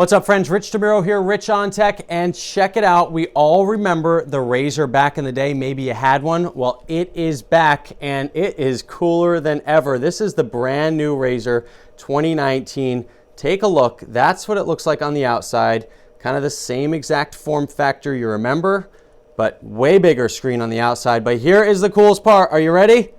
What's up, friends? Rich DeMuro here, Rich on Tech, and check it out. We all remember the Razr back in the day. Maybe you had one. Well, it is back, and it is cooler than ever. This is the brand new Razr 2019. Take a look. That's what it looks like on the outside. Kind of the same exact form factor you remember, but way bigger screen on the outside. But here is the coolest part. Are you ready?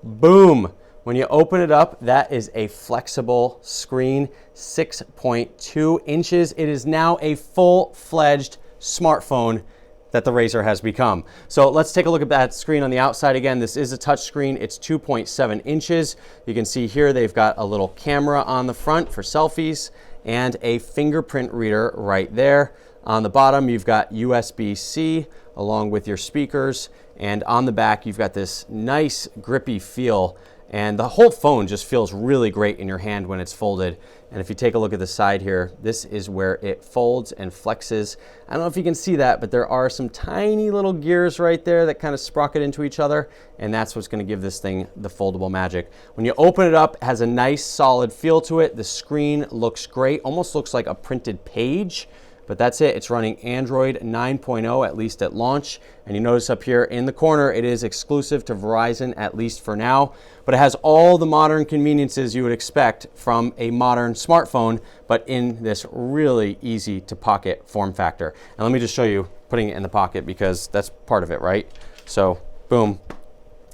Boom. When you open it up, that is a flexible screen, 6.2 inches. It is now a full-fledged smartphone that the Razr has become. So let's take a look at that screen on the outside again. This is a touch screen. It's 2.7 inches. You can see here they've got a little camera on the front for selfies and a fingerprint reader right there. On the bottom, you've got USB-C along with your speakers. And on the back, you've got this nice grippy feel. And the whole phone just feels really great in your hand when it's folded. And if you take a look at the side here, this is where it folds and flexes. I don't know if you can see that, but there are some tiny little gears right there that kind of sprocket into each other. And that's what's going to give this thing the foldable magic. When you open it up, it has a nice solid feel to it. The screen looks great, almost looks like a printed page. But that's it. It's running Android 9.0, at least at launch. And you notice up here in the corner, it is exclusive to Verizon, at least for now. But it has all the modern conveniences you would expect from a modern smartphone, but in this really easy to pocket form factor. And let me just show you putting it in the pocket, because that's part of it, right? So boom,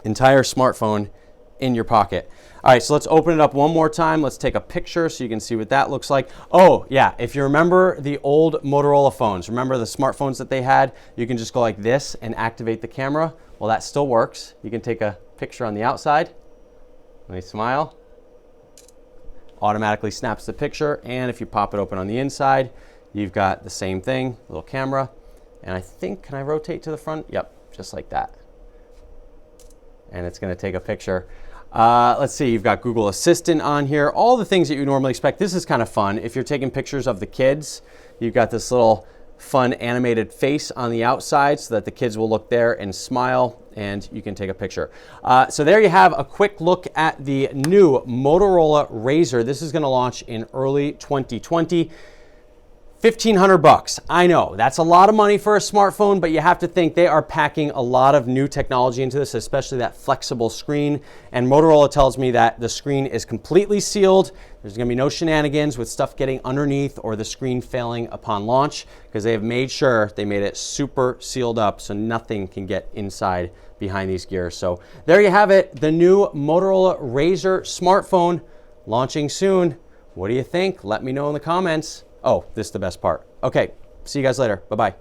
entire smartphone in your pocket. All right, so let's open it up one more time. Let's take a picture so you can see what that looks like. Oh yeah, if you remember the old Motorola phones, remember the smartphones that they had? You can just go like this and activate the camera. Well, that still works. You can take a picture on the outside. Let me smile. Automatically snaps the picture. And if you pop it open on the inside, you've got the same thing, little camera. And I think, can I rotate to the front? Yep, just like that. And it's gonna take a picture. Let's see, you've got Google Assistant on here, all the things that you normally expect. This is kind of fun. If you're taking pictures of the kids, you've got this little fun animated face on the outside so that the kids will look there and smile, and you can take a picture. So there you have a quick look at the new Motorola Razr. This is going to launch in early 2020. $1,500 I know that's a lot of money for a smartphone, but you have to think they are packing a lot of new technology into this, especially that flexible screen. And Motorola tells me that the screen is completely sealed. There's going to be no shenanigans with stuff getting underneath or the screen failing upon launch, because they have made sure they made it super sealed up so nothing can get inside behind these gears. So there you have it, the new Motorola Razr smartphone launching soon. What do you think? Let me know in the comments. Oh, this is the best part. Okay, see you guys later. Bye-bye.